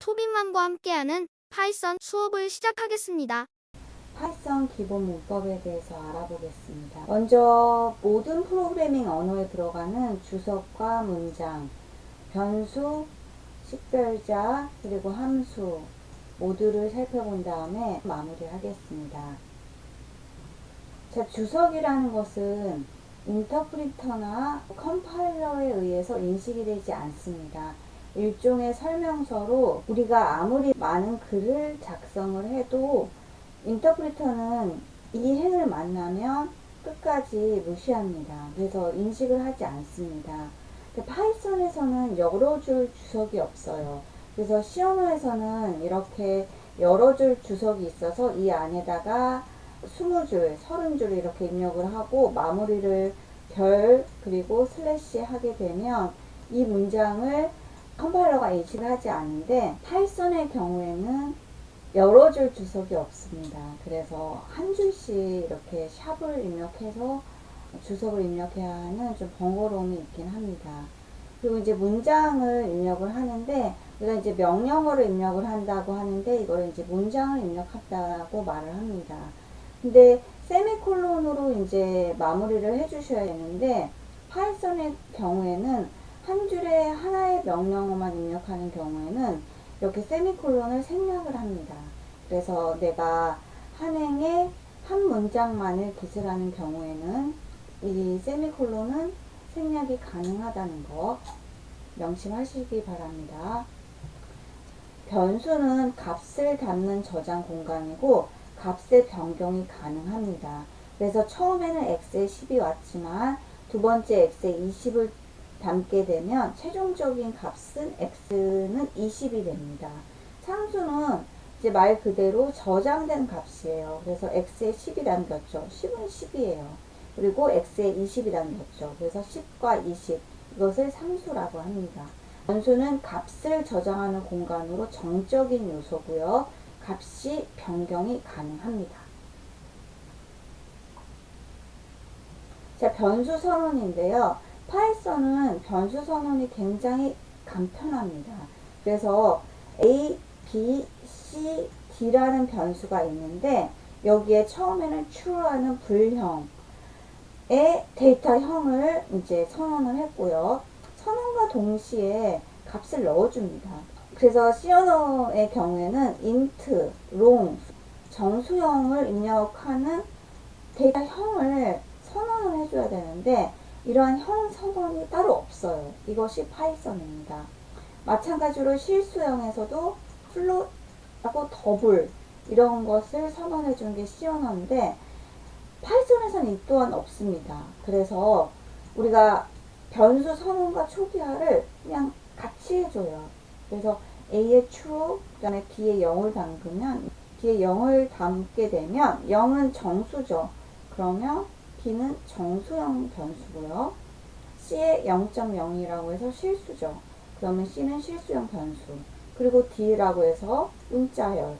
토빈맘과 함께하는 파이썬 수업을 시작하겠습니다. 파이썬 기본 문법에 대해서 알아보겠습니다. 먼저 모든 프로그래밍 언어에 들어가는 주석과 문장, 변수, 식별자, 그리고 함수 모두를 살펴본 다음에 마무리하겠습니다. 자, 주석이라는 것은 인터프리터나 컴파일러에 의해서 인식이 되지 않습니다. 일종의 설명서로 우리가 아무리 많은 글을 작성을 해도 인터프리터는 이 행을 만나면 끝까지 무시합니다. 그래서 인식을 하지 않습니다. 파이썬에서는 여러 줄 주석이 없어요. 그래서 C 언어에서는 이렇게 여러 줄 주석이 있어서 이 안에다가 20줄, 30줄 이렇게 입력을 하고 마무리를 별 그리고 슬래시 하게 되면 이 문장을 컴파일러가 인식을 하지 않는데 파이썬의 경우에는 여러 줄 주석이 없습니다. 그래서 한 줄씩 이렇게 샵을 입력해서 주석을 입력해야 하는 좀 번거로움이 있긴 합니다. 그리고 이제 문장을 입력을 하는데 우리가 이제 명령어를 입력을 한다고 하는데 이거를 이제 문장을 입력한다고 말을 합니다. 근데 세미콜론으로 이제 마무리를 해 주셔야 되는데 파이썬의 경우에는 한 줄에 하나의 명령어만 입력하는 경우에는 이렇게 세미콜론을 생략을 합니다. 그래서 내가 한 행에 한 문장만을 기술하는 경우에는 이 세미콜론은 생략이 가능하다는 거 명심하시기 바랍니다. 변수는 값을 담는 저장 공간이고 값의 변경이 가능합니다. 그래서 처음에는 x에 10이 왔지만 두 번째 x에 20을 담게 되면 최종적인 값은 x는 20이 됩니다. 상수는 이제 말 그대로 저장된 값이에요. 그래서 x에 10이 담겼죠. 10은 10이에요. 그리고 x에 20이 담겼죠. 그래서 10과 20 이것을 상수라고 합니다. 변수는 값을 저장하는 공간으로 정적인 요소고요. 값이 변경이 가능합니다. 자, 변수 선언인데요. 파이썬은 변수 선언이 굉장히 간편합니다. 그래서 A, B, C, D라는 변수가 있는데 여기에 처음에는 true라는 불형의 데이터형을 이제 선언을 했고요. 선언과 동시에 값을 넣어줍니다. 그래서 C 언어의 경우에는 int, long, 정수형을 입력하는 데이터형을 선언을 해줘야 되는데 이러한 형 선언이 따로 없어요. 이것이 파이썬입니다. 마찬가지로 실수형에서도 플롯하고 더블 이런 것을 선언해 주는 게 C 언어인데 파이썬에서는 이 또한 없습니다. 그래서 우리가 변수 선언과 초기화를 그냥 같이 해줘요. 그래서 A에 true, 그 다음에 B에 0을 담그면 B에 0을 담게 되면 0은 정수죠. 그러면 B는 정수형 변수고요. C에 0.0이라고 해서 실수죠. 그러면 C는 실수형 변수. 그리고 D라고 해서 문자열.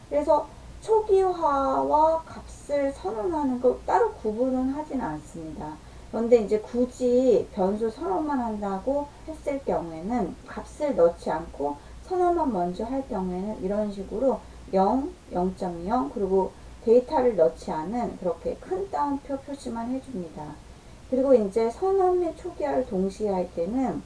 그래서 초기화와 값을 선언하는 걸 따로 구분은 하진 않습니다. 그런데 이제 굳이 변수 선언만 한다고 했을 경우에는 값을 넣지 않고 선언만 먼저 할 경우에는 이런 식으로 0, 0.0 그리고 데이터를 넣지 않은 그렇게 큰 따옴표 표시만 해줍니다. 그리고 이제 선언 및 초기화를 동시에 할 때는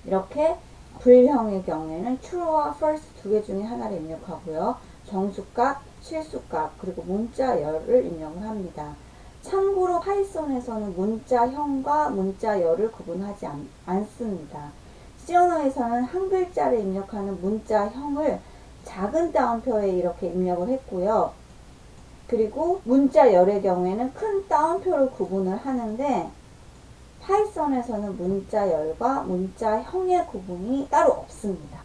이렇게 불형의 경우에는 true와 false 두 개 중에 하나를 입력하고요. 정수값, 실수값, 그리고 문자열을 입력을 합니다. 참고로 파이썬에서는 문자형과 문자열을 구분하지 않습니다. C 언어에서는 한 글자를 입력하는 문자형을 작은 따옴표에 이렇게 입력을 했고요. 그리고 문자열의 경우에는 큰 따옴표로 구분을 하는데 파이썬에서는 문자열과 문자형의 구분이 따로 없습니다.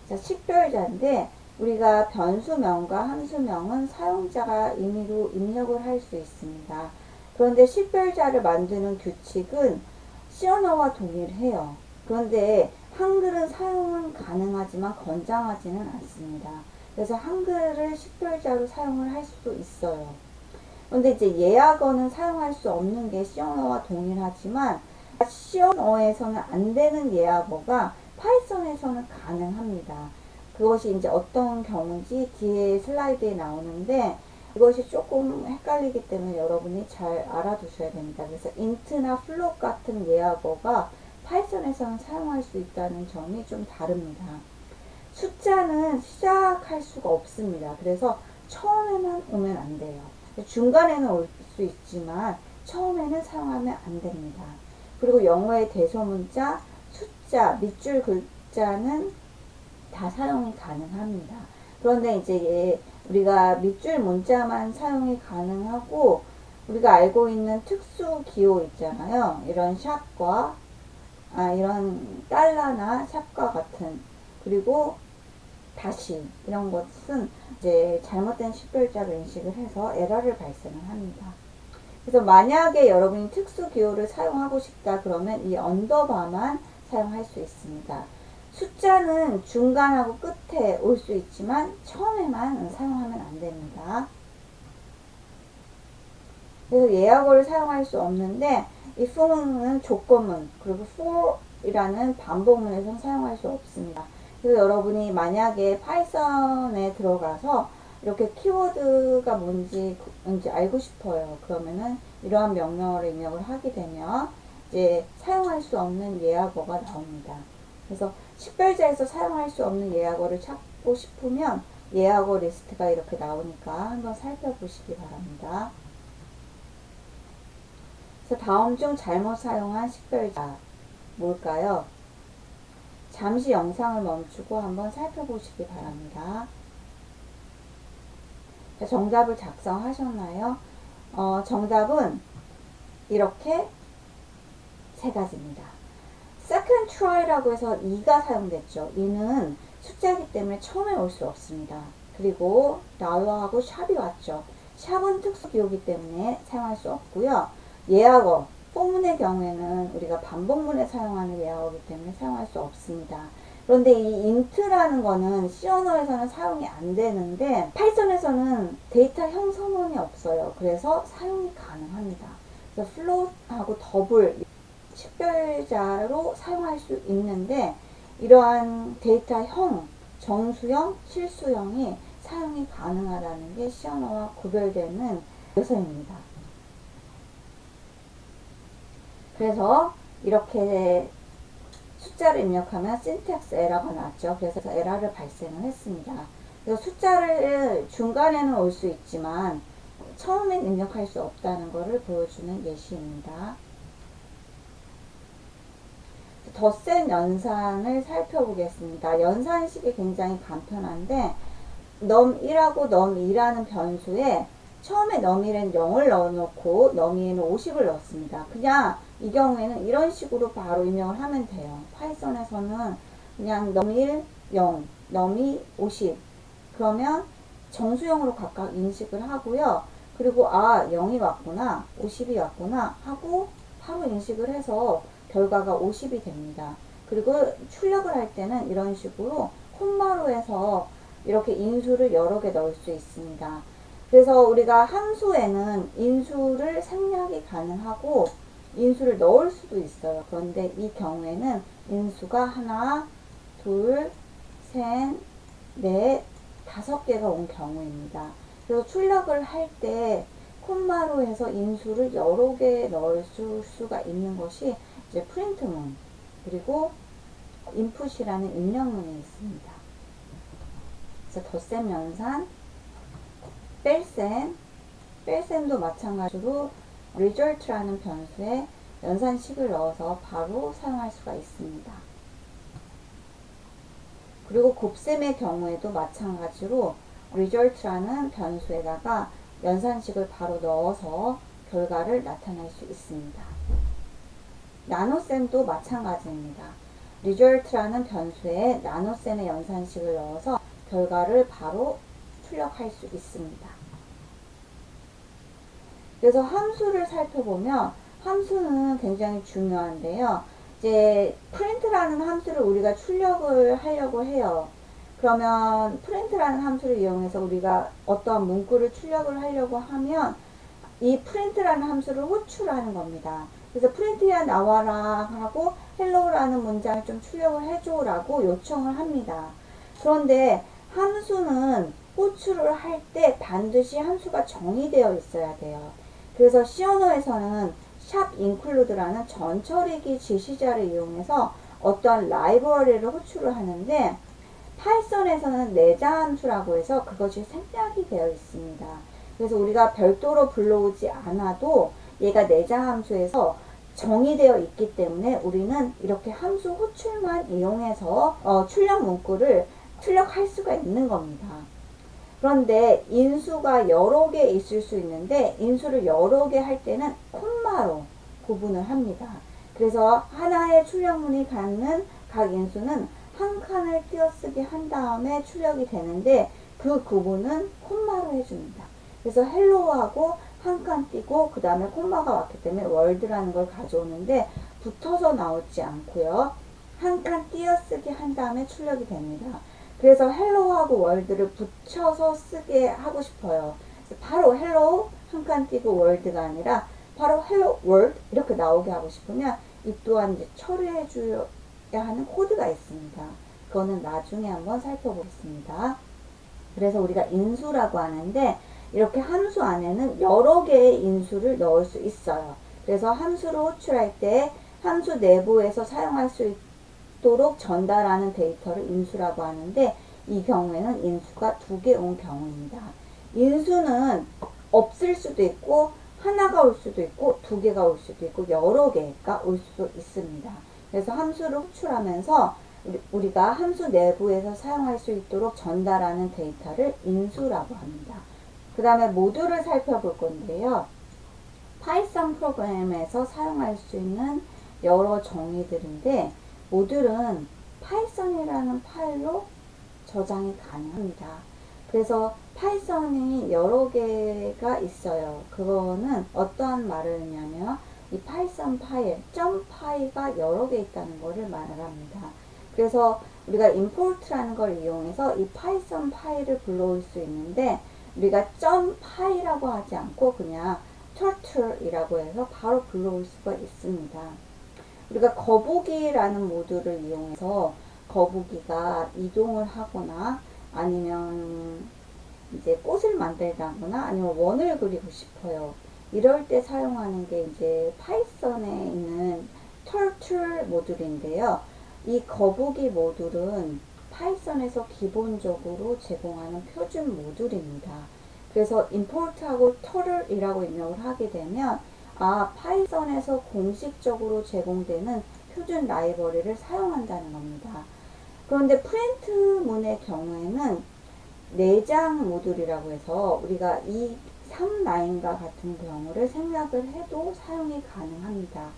자, 식별자인데 우리가 변수명과 함수명은 사용자가 임의로 입력을 할 수 있습니다. 그런데 식별자를 만드는 규칙은 C 언어와 동일해요. 그런데 한글은 사용은 가능하지만 권장하지는 않습니다. 그래서 한글을 식별자로 사용을 할 수도 있어요. 그런데 이제 예약어는 사용할 수 없는 게 C 언어와 동일하지만 C 언어에서는 안 되는 예약어가 파이썬에서는 가능합니다. 그것이 이제 어떤 경우인지 뒤에 슬라이드에 나오는데 이것이 조금 헷갈리기 때문에 여러분이 잘 알아두셔야 됩니다. 그래서 int나 float 같은 예약어가 파이썬에서는 사용할 수 있다는 점이 좀 다릅니다. 숫자는 시작할 수가 없습니다. 그래서 처음에만 오면 안 돼요. 중간에는 올 수 있지만 처음에는 사용하면 안 됩니다. 그리고 영어의 대소문자, 숫자, 밑줄 글자는 다 사용이 가능합니다. 그런데 이제 우리가 밑줄 문자만 사용이 가능하고 우리가 알고 있는 특수 기호 있잖아요. 이런 샵과 이런 달러나 샵과 같은, 그리고 다시 이런 것은 이제 잘못된 식별자를 인식을 해서 에러를 발생을 합니다. 그래서 만약에 여러분이 특수 기호를 사용하고 싶다 그러면 이 언더바만 사용할 수 있습니다. 숫자는 중간하고 끝에 올 수 있지만 처음에만 사용하면 안 됩니다. 그래서 예약어를 사용할 수 없는데 if는 조건문, 그리고 for이라는 반복문에서 사용할 수 없습니다. 그래서 여러분이 만약에 파이썬에 들어가서 이렇게 키워드가 뭔지 알고 싶어요. 그러면은 이러한 명령어를 입력을 하게 되면 이제 사용할 수 없는 예약어가 나옵니다. 그래서 식별자에서 사용할 수 없는 예약어를 찾고 싶으면 예약어 리스트가 이렇게 나오니까 한번 살펴보시기 바랍니다. 그래서 다음 중 잘못 사용한 식별자 뭘까요? 잠시 영상을 멈추고 한번 살펴보시기 바랍니다. 자, 정답을 작성하셨나요? 정답은 이렇게 세 가지입니다. second try라고 해서 2가 사용됐죠. 이는 숫자이기 때문에 처음에 올 수 없습니다. 그리고 dollar하고 샵이 왔죠. 샵은 특수 기호이기 때문에 사용할 수 없고요. 예약어, 포문의 경우에는 우리가 반복문에 사용하는 예약어이기 때문에 사용할 수 없습니다. 그런데 이 int라는 거는 C 언어에서는 사용이 안 되는데 파이썬에서는 데이터형 선언이 없어요. 그래서 사용이 가능합니다. 그래서 float하고 더블 식별자로 사용할 수 있는데 이러한 데이터형, 정수형, 실수형이 사용이 가능하다는 게 C 언어와 구별되는 요소입니다. 그래서 이렇게 숫자를 입력하면 syntax 에러가 났죠. 그래서 에러를 발생을 했습니다. 그래서 숫자를 중간에는 올 수 있지만 처음엔 입력할 수 없다는 것을 보여주는 예시입니다. 덧셈 연산을 살펴보겠습니다. 연산식이 굉장히 간편한데 num1하고 num2라는 변수에 처음에 num1에는 0을 넣어놓고 num2에는 50을 넣었습니다. 그냥 이 경우에는 이런 식으로 바로 입력을 하면 돼요. 파이썬에서는 그냥 num1 0, num2 50 그러면 정수형으로 각각 인식을 하고요. 그리고 0이 왔구나 50이 왔구나 하고 바로 인식을 해서 결과가 50이 됩니다. 그리고 출력을 할 때는 이런 식으로 콤마로 해서 이렇게 인수를 여러 개 넣을 수 있습니다. 그래서 우리가 함수에는 인수를 생략이 가능하고 인수를 넣을 수도 있어요. 그런데 이 경우에는 인수가 하나, 둘, 셋, 넷, 5개가 온 경우입니다. 그래서 출력을 할 때 콤마로 해서 인수를 여러 개 넣을 수가 있는 것이 이제 프린트문, 그리고 인풋이라는 입력문이 있습니다. 그래서 덧셈 연산, 뺄셈도 마찬가지로 result라는 변수에 연산식을 넣어서 바로 사용할 수가 있습니다. 그리고 곱셈의 경우에도 마찬가지로 result라는 변수에다가 연산식을 바로 넣어서 결과를 나타낼 수 있습니다. 나눗셈도 마찬가지입니다. result라는 변수에 나눗셈의 연산식을 넣어서 결과를 바로 출력할 수 있습니다. 그래서 함수를 살펴보면 함수는 굉장히 중요한데요. 이제 print라는 함수를 우리가 출력을 하려고 해요. 그러면 print라는 함수를 이용해서 우리가 어떠한 문구를 출력을 하려고 하면 이 print라는 함수를 호출하는 겁니다. 그래서 프린트야 나와라 하고 헬로우라는 문장을 좀 출력을 해줘라고 요청을 합니다. 그런데 함수는 호출을 할 때 반드시 함수가 정의되어 있어야 돼요. 그래서 C 언어에서는 샵 include라는 전처리기 지시자를 이용해서 어떤 라이브러리를 호출을 하는데, 파이썬에서는 내장 함수라고 해서 그것이 생략이 되어 있습니다. 그래서 우리가 별도로 불러오지 않아도 얘가 내장 함수에서 정의되어 있기 때문에 우리는 이렇게 함수 호출만 이용해서 출력 문구를 출력할 수가 있는 겁니다. 그런데 인수가 여러 개 있을 수 있는데, 인수를 여러 개 할 때는 콤마로 구분을 합니다. 그래서 하나의 출력문이 갖는 각 인수는 한 칸을 띄어쓰기 한 다음에 출력이 되는데, 그 구분은 콤마로 해줍니다. 그래서 헬로우하고 한 칸 띄고 그 다음에 콤마가 왔기 때문에 월드라는 걸 가져오는데 붙어서 나오지 않고요, 한 칸 띄어쓰기 한 다음에 출력이 됩니다. 그래서 헬로우하고 월드를 붙여서 쓰게 하고 싶어요. 바로 헬로우 한 칸 띄고 월드가 아니라 바로 헬로 월드 이렇게 나오게 하고 싶으면 이 또한 이제 처리해 줘야 하는 코드가 있습니다. 그거는 나중에 한번 살펴보겠습니다. 그래서 우리가 인수라고 하는데, 이렇게 함수 안에는 여러 개의 인수를 넣을 수 있어요. 그래서 함수를 호출할 때 함수 내부에서 사용할 수 있도록 전달하는 데이터를 인수라고 하는데, 이 경우에는 인수가 2개 온 경우입니다. 인수는 없을 수도 있고 하나가 올 수도 있고 2개가 올 수도 있고 여러 개가 올 수도 있습니다. 그래서 함수를 호출하면서 우리가 함수 내부에서 사용할 수 있도록 전달하는 데이터를 인수라고 합니다. 그 다음에 모듈을 살펴볼 건데요. 파이썬 프로그램에서 사용할 수 있는 여러 정의들인데, 모듈은 파이썬이라는 파일로 저장이 가능합니다. 그래서 파이썬이 여러 개가 있어요. 그거는 어떠한 말을 하냐면, 이 파이썬 파일, .py가 여러 개 있다는 것을 말을 합니다. 그래서 우리가 import라는 걸 이용해서 이 파이썬 파일을 불러올 수 있는데, 우리가 .py라고 하지 않고 그냥 turtle이라고 해서 바로 불러올 수가 있습니다. 우리가 거북이라는 모듈을 이용해서 거북이가 이동을 하거나 아니면 이제 꽃을 만들다거나 아니면 원을 그리고 싶어요. 이럴 때 사용하는 게 이제 파이썬에 있는 turtle 모듈인데요. 이 거북이 모듈은 파이썬에서 기본적으로 제공하는 표준 모듈입니다. 그래서 import하고 turtle이라고 입력을 하게 되면 파이썬에서 공식적으로 제공되는 표준 라이브러리를 사용한다는 겁니다. 그런데 프린트문의 경우에는 내장 모듈이라고 해서 우리가 이 3라인과 같은 경우를 생략을 해도 사용이 가능합니다.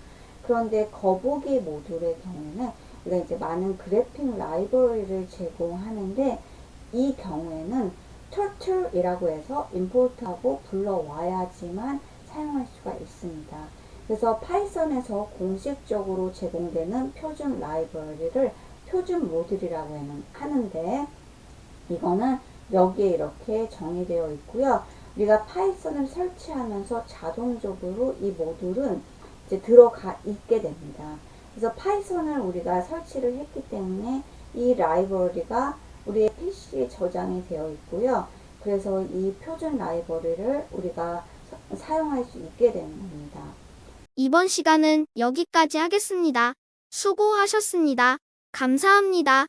그런데 거북이 모듈의 경우에는 우리가 이제 많은 그래픽 라이브러리를 제공하는데, 이 경우에는 turtle이라고 해서 import하고 불러와야지만 사용할 수가 있습니다. 그래서 파이썬에서 공식적으로 제공되는 표준 라이브러리를 표준 모듈이라고 하는데, 이거는 여기에 이렇게 정의되어 있고요. 우리가 파이썬을 설치하면서 자동적으로 이 모듈은 이제 들어가 있게 됩니다. 그래서 파이썬을 우리가 설치를 했기 때문에 이 라이브러리가 우리의 PC에 저장이 되어 있고요. 그래서 이 표준 라이브러리를 우리가 사용할 수 있게 되는 겁니다. 이번 시간은 여기까지 하겠습니다. 수고하셨습니다. 감사합니다.